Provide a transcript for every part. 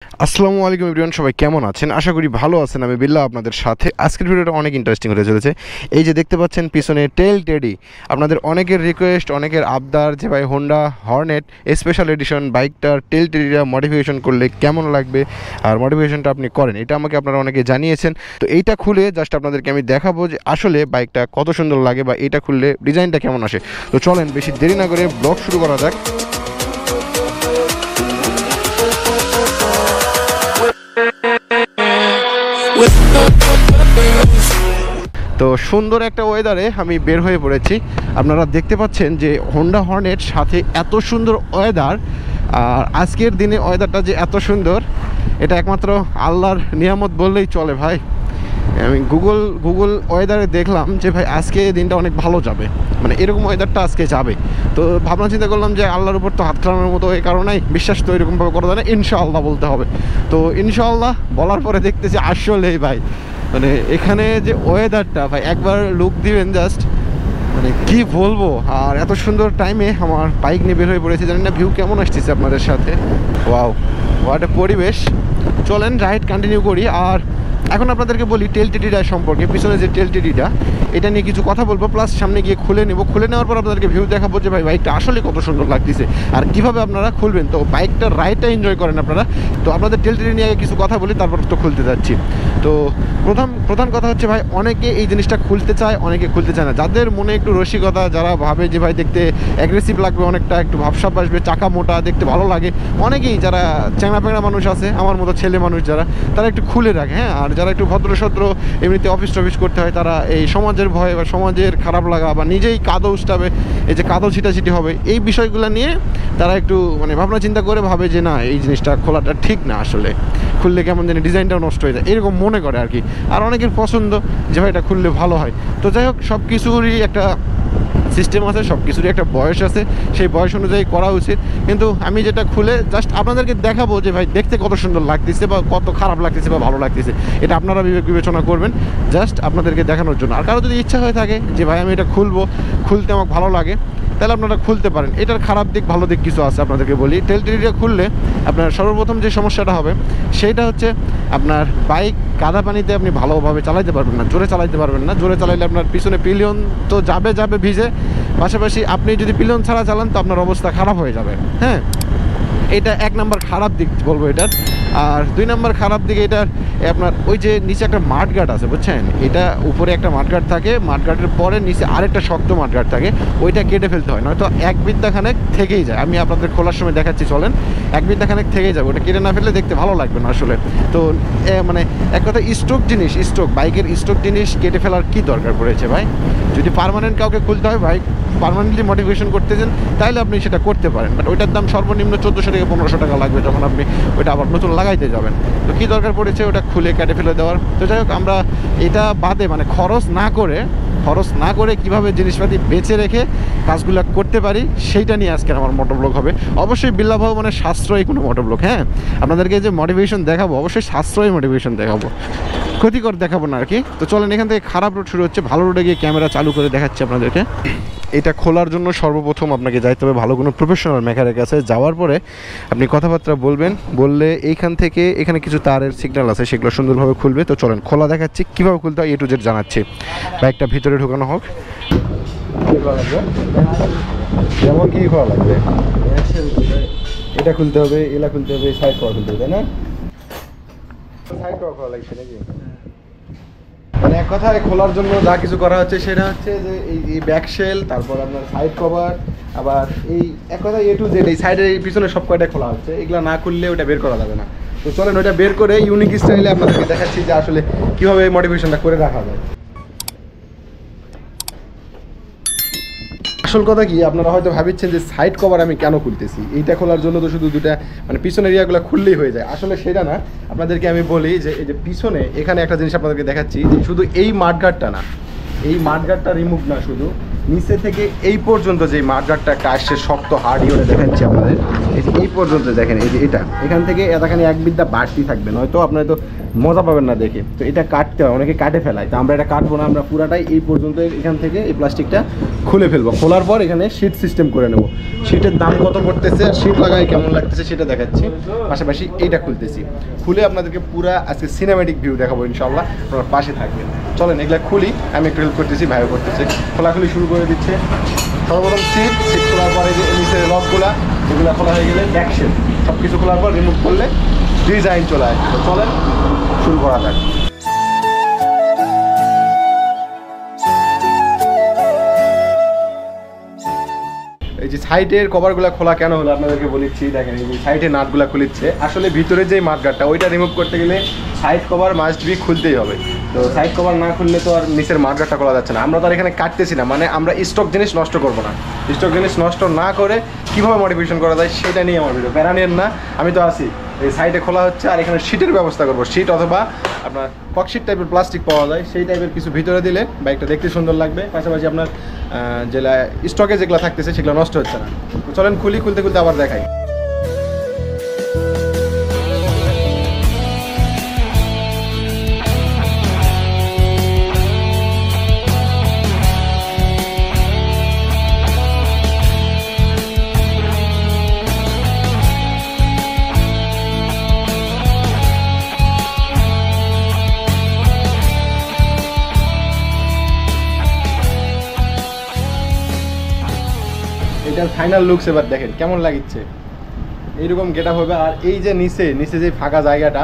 আসসালামু আলাইকুম এভরিওয়ান, সবাই কেমন আছেন? আশা করি ভালো আছেন। আমি বিল্লাহ আপনাদের সাথে। আজকের ভিডিওটা অনেক ইন্টারেস্টিং হতে চলেছে। এই যে দেখতে পাচ্ছেন পিছনে টেল টেডি, আপনাদের অনেকের রিকোয়েস্ট, অনেকের আবদার যে ভাই হোন্ডা হর্নেট স্পেশাল এডিশন বাইকটার টেল টেডিটা মডিফিকেশন করলে কেমন লাগবে আর মডিফিকেশনটা আপনি করেন, এটা আমাকে আপনারা অনেকে জানিয়েছেন। তো এইটা খুলে জাস্ট আপনাদেরকে আমি দেখাবো যে আসলে বাইকটা কত সুন্দর লাগে বা এটা খুললে ডিজাইনটা কেমন আসে। তো চলেন বেশি দেরি না করে ব্লগ শুরু করা যাক। তো সুন্দর একটা ওয়েদারে আমি বের হয়ে পড়েছি। আপনারা দেখতে পাচ্ছেন যে হোন্ডা হর্নেট সাথে এত সুন্দর ওয়েদার, আর আজকের দিনে ওয়েদারটা যে এত সুন্দর এটা একমাত্র আল্লাহর নিয়ামত বললেই চলে ভাই। আমি গুগল ওয়েদারে দেখলাম যে ভাই আজকে দিনটা অনেক ভালো যাবে, মানে এরকম ওয়েদারটা আজকে যাবে। তো ভাবনা চিন্তা করলাম যে আল্লাহর উপর তো হাত খাটানোর মতো এই কারণেই বিশ্বাস তো এরকমভাবে করা যায় না, ইনশাআল্লাহ বলতে হবে। তো ইনশাআল্লাহ বলার পরে দেখতেছি আসলেই ভাই মানে এখানে যে ওয়েদারটা ভাই একবার লুক দিবেন জাস্ট, মানে কি বলবো। আর এত সুন্দর টাইমে আমার বাইক নিয়ে বের হয়ে পড়েছে, জানি না ভিউ কেমন আসতেছে আপনাদের সাথে। ওয়াও, হোয়াট এ পরিবেশ। চলেন রাইড কন্টিনিউ করি। আর এখন আপনাদেরকে বলি টেল টেডিটা সম্পর্কে। পিছনে যে টেল টেডিটা, এটা নিয়ে কিছু কথা বলবো, প্লাস সামনে গিয়ে খুলে নেব। খুলে নেওয়ার পর আপনাদেরকে ভিউ দেখাবো যে ভাই বাইকটা আসলে কত সুন্দর লাগতেছে আর কীভাবে আপনারা খুলবেন। তো বাইকটার রাইডটা এনজয় করেন আপনারা। তো আপনাদের টেল টেডি নিয়ে আগে কিছু কথা বলি, তারপর তো খুলতে যাচ্ছি। তো প্রধান কথা হচ্ছে ভাই অনেকে এই জিনিসটা খুলতে চায়, অনেকে খুলতে চায় না। যাদের মনে একটু রসিকতা, যারা ভাবে যে ভাই দেখতে অ্যাগ্রেসিভ লাগবে, অনেকটা একটু ভাবসাব আসবে, চাকা মোটা, দেখতে ভালো লাগে, অনেকেই যারা চ্যাংড়া প্যাংড়া মানুষ আছে আমার মতো ছেলে মানুষ যারা, তারা একটু খুলে রাখে। হ্যাঁ, আর যারা একটু ভদ্রসদ্র এমনিতে অফিস টফিস করতে হয়, তারা এই সমাজের ভয়ে বা সমাজের খারাপ লাগা বা নিজেই কাদো উষ্টাবে, এই যে কাদো ছিটাছিটি হবে, এই বিষয়গুলো নিয়ে তারা একটু মানে ভাবনা চিন্তা করে ভাবে যে না এই জিনিসটা খোলাটা ঠিক না, আসলে খুললে কেমন জানি ডিজাইনটাও নষ্ট হয়ে যায়, এরকম মনে করে আর কি। আর অনেকের পছন্দ যে ভাই এটা খুললে ভালো হয়। তো যাই হোক, সব কিছুরই একটা সিস্টেম আছে, সব কিছুরই একটা বয়স আছে, সেই বয়স অনুযায়ী করা উচিত। কিন্তু আমি যেটা খুলে জাস্ট আপনাদেরকে দেখাবো যে ভাই দেখতে কত সুন্দর লাগতেছে বা কত খারাপ লাগতেছে বা ভালো লাগতেছে, এটা আপনারা বিবেক বিবেচনা করবেন, জাস্ট আপনাদেরকে দেখানোর জন্য। আর কারো যদি ইচ্ছা হয়ে থাকে যে ভাই আমি এটা খুলবো, খুলতে আমার ভালো লাগে, তাহলে আপনারা খুলতে পারেন। এটার খারাপ দিক ভালো দিক কিছু আছে, আপনাদেরকে বলি। টেল টেডিটা খুললে আপনার সর্বপ্রথম যে সমস্যাটা হবে সেইটা হচ্ছে আপনার বাইক কাদা পানিতে আপনি ভালোভাবে চালাইতে পারবেন না, জোরে চালাইতে পারবেন না। জোরে চালাইলে আপনার পিছনে পিলিয়ন তো যাবে ভিজে, পাশাপাশি আপনি যদি পিলিয়ন ছাড়া চালান তো আপনার অবস্থা খারাপ হয়ে যাবে। হ্যাঁ, এটা এক নাম্বার খারাপ দিক বলবো এটার। আর দুই নাম্বার খারাপ দিক এটার, আপনার ওই যে নিচে একটা মাঠগার্ড আছে বুঝছেন, এটা উপরে একটা মাঠগার্ড থাকে, মাঠগার্ডের পরে নিচে আরেকটা শক্ত মাঠগার্ড থাকে, ওইটা কেটে ফেলতে হয়, নয়তো এক বিদ্যাখানেক থেকেই যায়। আমি আপনাদের খোলার সময় দেখাচ্ছি, চলেন। এক বিদ্যাখানেক থেকেই যাবে, ওটা কেটে না ফেললে দেখতে ভালো লাগবে না আসলে। তো মানে এক কথা স্টক জিনিস, বাইকের স্টক জিনিস কেটে ফেলার কি দরকার পড়েছে ভাই? যদি পার্মানেন্ট কাউকে খুলতে হয়, বাইক পার্মানেন্টলি মডিফিকেশন করতে চান, তাহলে আপনি সেটা করতে পারেন। বাট ওইটার দাম সর্বনিম্ন 1400 থেকে 1500 টাকা লাগবে যখন আপনি ওইটা আবার নতুন লাগাইতে যাবেন। তো কী দরকার পড়েছে ওটা খুলে কেটে ফেলে দেওয়ার? তো যাই হোক, আমরা এটা বাদে মানে খরচ না করে কীভাবে জিনিসপাতি বেঁচে রেখে কাজগুলো করতে পারি সেইটা নিয়ে আজকের আমার মোটোব্লগ হবে। অবশ্যই বিল্লাহ ভাই মানে সাশ্রয়ী কোনো মোটোব্লগ। হ্যাঁ, আপনাদেরকে যে মোটিভেশন দেখাবো অবশ্যই সাশ্রয়ী মোটিভেশন দেখাবো, ক্ষতিকর দেখাবো না আর কি। তো চলেন, এখান থেকে খারাপ রোড শুরু হচ্ছে, ভালো রোডে গিয়ে ক্যামেরা চালু করে দেখাচ্ছি আপনাদেরকে। এটা খোলার জন্য সর্বপ্রথম আপনাকে যাইতে হবে ভালো কোনো প্রফেশনাল মেকারের কাছে। যাওয়ার পরে আপনি কথাবার্তা বলবেন, বললে এইখান থেকে এখানে কিছু তারের সিগন্যাল আছে, সেগুলো সুন্দরভাবে খুলবে। তো চলেন খোলা দেখাচ্ছি, কীভাবে খুলতে হয় এ টু জেড জানাচ্ছি। বাইকটা ভিতরে ঢোকানো হোক। যেমন কি খোলা লাগবে, এটা খুলতে হবে, এলা খুলতে হবে, সাইড করা খুলতে হবে, তাই না? সাইড করা খোলা লাগছে নাকি? মানে এক কথায় খোলার জন্য যা কিছু করা হচ্ছে সেটা হচ্ছে যে এই ব্যাক শেল, তারপর আপনার সাইড কভার, আবার এই এক কথায় এ টু জেড এই সাইডের এই পিছনে সব কয়টা খোলা হচ্ছে, এগুলো না খুললে ওটা বের করা যাবে না। তো চলেন ওইটা বের করে ইউনিক স্টাইলে আপনাদেরকে দেখাচ্ছি যে আসলে কীভাবে এই মডিফিকেশনটা করে রাখা যায়। আসল কথা কি, আপনারা হয়তো ভাবছেন যে সাইড কভার আমি কেন খুলতেছি, এইটা খোলার জন্য তো শুধু দুটা মানে পিছনের এরিয়াগুলো খুললেই হয়ে যায়। আসলে সেটা না, আপনাদেরকে আমি বলি যে এই যে পিছনে এখানে একটা জিনিস আপনাদেরকে দেখাচ্ছি, যে শুধু এই মাঠগার্ডটা না, এই মাঠগার্ডটা রিমুভ না, শুধু নিচে থেকে এই পর্যন্ত যে মাঠগার্ডটা একটা আসছে শক্ত হার্ড ইউরে দেখাচ্ছি আপনাদের, এই পর্যন্ত দেখেন, এই যে এটা এখান থেকে এতখানি এক বিদ্যা বাড়তি থাকবে, নয়তো আপনার তো মজা পাবেন না দেখে। তো এটা কাটতে হয়, অনেকে কাটে ফেলায়, তো আমরা এটা কাটবো না, আমরা পুরাটাই এই পর্যন্ত এখান থেকে এই প্লাস্টিকটা খুলে ফেলবো। খোলার পর এখানে শীট সিস্টেম করে নেব। শীটের দাম কত পড়তেছে আর শীট লাগাই কেমন লাগতেছে সেটা দেখাচ্ছি, পাশাপাশি এইটা খুলতেছি। খুলে আপনাদেরকে পুরা আজকে সিনেমেটিক ভিউ দেখাবো ইনশাল্লাহ, আপনার পাশে থাকবেন। চলেন এগুলা খুলি, আমি একটু হেল্প করতেছি, ভাইও করতেছে। খোলাখুলি শুরু করে দিচ্ছে। সর্বপ্রথম সিট খোলার পরে যে নিচের লকগুলা এগুলো খোলা হয়ে গেলে ব্যাকশেপ সব কিছু খোলার পর রিমুভ করলে ডিজাইন চলে আসবে। তো চলেন শুরু করা যাক। এই যে সাইডের কভারগুলো খোলা কেন হলো আপনাদেরকে বলেছি, দেখেন এই যে সাইডের নাটগুলো খুলেছে। আসলে ভিতরে যে মাঠগাটটা ওইটা রিমুভ করতে গেলে সাইড কভার মাস্ট বি খুলতেই হবে। তো সাইড কভার না খুললে তো আর নিচের মাঠগাটটা খোলা যাচ্ছে না। আমরা তো আর এখানে কাটতেছি না, মানে আমরা স্টক জিনিস নষ্ট করবো না। স্টক জিনিস নষ্ট না করে কীভাবে মডিফিকেশন করা যায় সেটা নিয়ে আমার ভিডিও, প্যারা নিয়েন না, আমি তো আছি। এই সাইডে খোলা হচ্ছে আর এখানে শীটের ব্যবস্থা করবো। শীট অথবা আপনার ককশিট টাইপের প্লাস্টিক পাওয়া যায়, সেই টাইপের কিছু ভিতরে দিলে বাইকটা দেখতে সুন্দর লাগবে, পাশাপাশি আপনার যেগুলা স্টকে যেগুলো থাকতেছে সেগুলো নষ্ট হচ্ছে না। তো চলেন খুলি, খুলতে খুলতে আবার দেখাই। এটার ফাইনাল লুকস এবার দেখেন কেমন লাগিচ্ছে, এইরকম গেটআপ হবে। আর এই যে নিচে যে ফাঁকা জায়গাটা,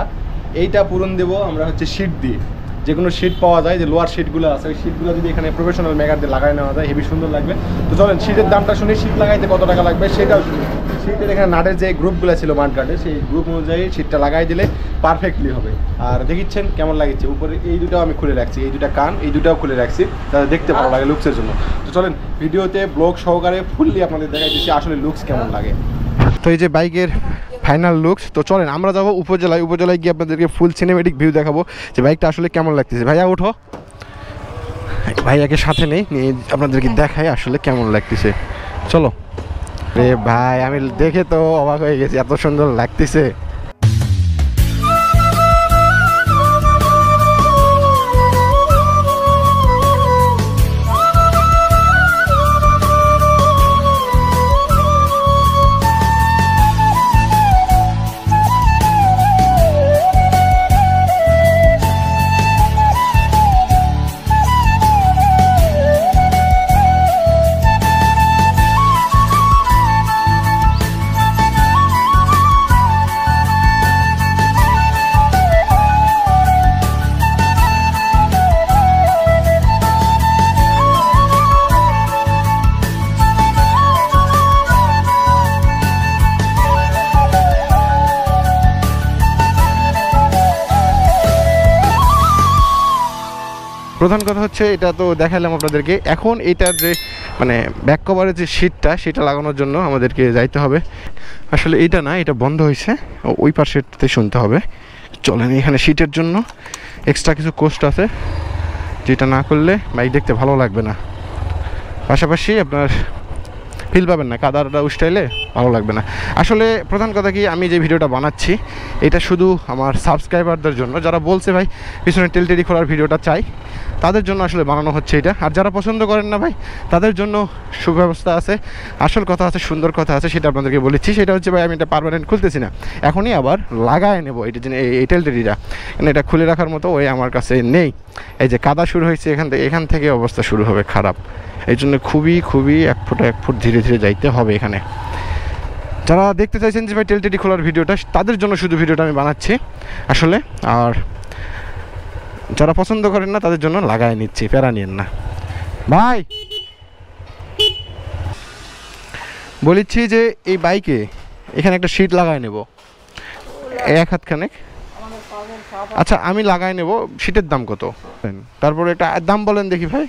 এইটা পূরণ দেবো আমরা হচ্ছে শীট দিয়ে। যে কোনো শীট পাওয়া যায়, যে লোয়ার শীটগুলো আছে ওই শীটগুলো যদি এখানে প্রফেশনাল মেকার দিয়ে লাগাই নেওয়া যায় হেভি সুন্দর লাগবে। তো চলেন শীটের দামটা শুনি, শীট লাগাইতে কত টাকা লাগবে সেটাও শুনি। শীটের এখানে নাটের যে গ্রুপগুলো ছিল মাঠগার্ডে, সেই গ্রুপ অনুযায়ী শীটটা লাগাই দিলে পারফেক্টলি হবে। আর দেখিচ্ছেন কেমন লাগিচ্ছে, উপরে এই দুটাও আমি খুলে রাখছি, এই দুটা কান এই দুটাও খুলে রাখছি, তাহলে দেখতে ভালো লাগে লুকসের জন্য। তো চলেন ভিডিওতে ব্লগ সহকারে ফুললি আপনাদের দেখাই দিচ্ছি আসলে লুকস কেমন লাগে। তো এই যে বাইকের ফাইনাল লুকস। তো চলেন আমরা যাবো উপজেলায়, উপজেলায় গিয়ে আপনাদেরকে ফুল সিনেমেটিক ভিউ দেখাবো যে বাইকটা আসলে কেমন লাগতেছে। ভাইয়া ওঠো, ভাইয়াকে সাথে নেই, নিয়ে আপনাদেরকে দেখাই আসলে কেমন লাগতেছে। চলো রে ভাই, আমি দেখে তো অবাক হয়ে গেছি, এত সুন্দর লাগতেছে। প্রধান কথা হচ্ছে এটা তো দেখালাম আপনাদেরকে, এখন এটার যে মানে ব্যাক কভারের যে শীটটা সেটা লাগানোর জন্য আমাদেরকে যাইতে হবে। আসলে এটা না, এটা বন্ধ হয়েছে, ওই পাশেরতে শুনতে হবে। চলেন, এখানে শীটের জন্য এক্সট্রা কিছু কোস্ট আছে, যেটা না করলে বাইক দেখতে ভালো লাগবে না, পাশাপাশি আপনার ফিল পাবেন না, কাদাটা উস্টাইলে ভালো লাগবে না। আসলে প্রধান কথা কি, আমি যে ভিডিওটা বানাচ্ছি এটা শুধু আমার সাবস্ক্রাইবারদের জন্য, যারা বলছে ভাই পিছনে টেলটেডি খোলার ভিডিওটা চাই, তাদের জন্য আসলে বানানো হচ্ছে এটা। আর যারা পছন্দ করেন না ভাই, তাদের জন্য সুব্যবস্থা আছে, আসল কথা আছে, সুন্দর কথা আছে, সেটা আপনাদেরকে বলেছি। সেটা হচ্ছে ভাই আমি এটা পার্মানেন্ট খুলতেছি না, এখনই আবার লাগায় নেবো এটা, এই টেলটেডিটা, কারণ এটা খুলে রাখার মতো ওই আমার কাছে নেই। এই যে কাদা শুরু হয়েছে এখান থেকে অবস্থা শুরু হবে খারাপ, এই জন্য খুবই এক ফুট ধীরে ধীরে যাইতে হবে এখানে। যারা দেখতে চাইছেন যে ভাই টেলটেডি খোলার ভিডিওটা, তাদের জন্য শুধু ভিডিওটা আমি বানাচ্ছি আসলে। আর যারা পছন্দ করেন না তাদের জন্য লাগাই নিচ্ছি, প্যারা নিয়েন না ভাই। বলেছি যে এই বাইকে এখানে একটা শীট লাগাই নেব, এক হাতখানেক। আচ্ছা আমি লাগাই নেব, শীটের দাম কত? তারপরে একটা দাম বলেন দেখি ভাই।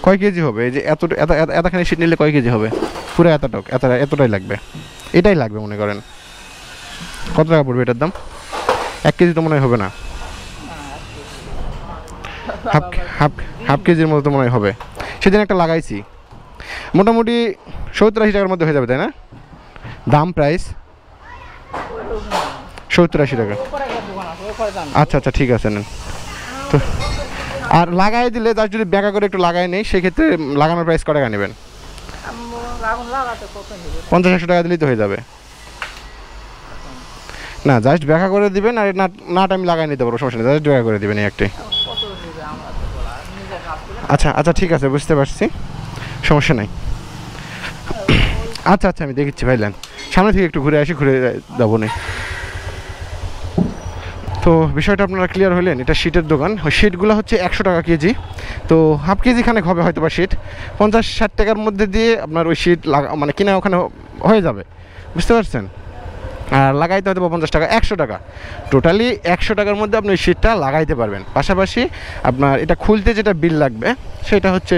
কয় কেজি হবে? এই যে এতখানি শীট নিলে কয় কেজি হবে? পুরো এতটাই লাগবে, এটাই লাগবে মনে করেন। কত টাকা পড়বে এটার দাম? 1 কেজি তো মনে হয় হবে না, হাফ কেজির মতো তো মনে হয় হবে। সেদিন একটা লাগাইছি, মোটামুটি 70-80 টাকার মধ্যে হয়ে যাবে, তাই না? দাম প্রাইস 70-80 টাকা। আচ্ছা আচ্ছা, ঠিক আছে নেন। তো আর লাগাই দিলে তার যদি ব্যাকা করে একটু লাগাই নেই, সেক্ষেত্রে লাগানোর প্রাইস কত টাকা নেবেন? 50-100 টাকা দিলেই তো হয়ে যাবে। না, জাস্ট ব্যাকা করে দিবেন, আর নাট আমি লাগাই নিতে পারবো, সমস্যা নেই, জাস্ট ব্যাকা করে দিবেন এই একটাই। আচ্ছা আচ্ছা, ঠিক আছে, বুঝতে পারছি, সমস্যা নাই। আচ্ছা আচ্ছা, আমি দেখছি ভাইলেন, সামনে থেকে একটু ঘুরে আসি, ঘুরে যাবো না। তো বিষয়টা আপনারা ক্লিয়ার হলেন, এটা শীটের দোকান। ওই শীটগুলো হচ্ছে 100 টাকা কেজি, তো হাফ কেজি খানেক হবে হয়তো বা শীট, 50-60 টাকার মধ্যে দিয়ে আপনার ওই শীট মানে কিনা ওখানে হয়ে যাবে, বুঝতে পারছেন? আর লাগাইতে হয়তো 50 টাকা, 100 টাকা, টোটালি 100 টাকার মধ্যে আপনি ওই শীটটা লাগাইতে পারবেন। পাশাপাশি আপনার এটা খুলতে যেটা বিল লাগবে সেটা হচ্ছে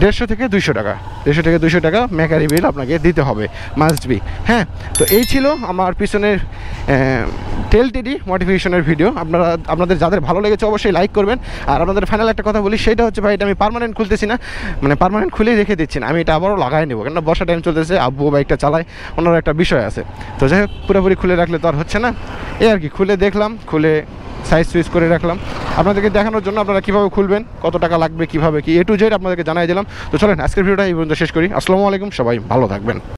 150 থেকে 200 টাকা, 150 থেকে 200 টাকা মেকারি বিল আপনাকে দিতে হবে, মাস্ট বি। হ্যাঁ, তো এই ছিল আমার পিছনের টেলটিডি মডিফিকেশনের ভিডিও। আপনাদের যাদের ভালো লেগেছে অবশ্যই লাইক করবেন। আর আপনাদের ফাইনাল একটা কথা বলি, সেটা হচ্ছে ভাই, এটা আমি পার্মানেন্ট খুলতেছি না, মানে পার্মানেন্ট খুলেই রেখে দিচ্ছি না, আমি এটা আবারও লাগাই নেবো, কেননা বর্ষা টাইম চলতেছে, আব্বু বাইকটা চালায়, অন্যান্য একটা বিষয় আছে। তো যাই হোক, পুরোপুরি খুলে রাখলে তো আর হচ্ছে না, এই আর কি, খুলে দেখলাম, খুলে সাইজ সুইচ করে রাখলাম আপনাদেরকে দেখানোর জন্য। আপনারা কীভাবে খুলবেন, কত টাকা লাগবে, কীভাবে কি A to Z আপনাদেরকে জানাই দিলাম। তো চলেন আজকের ভিডিওটা এই পর্যন্ত শেষ করি। আসসালামু আলাইকুম, সবাই ভালো থাকবেন।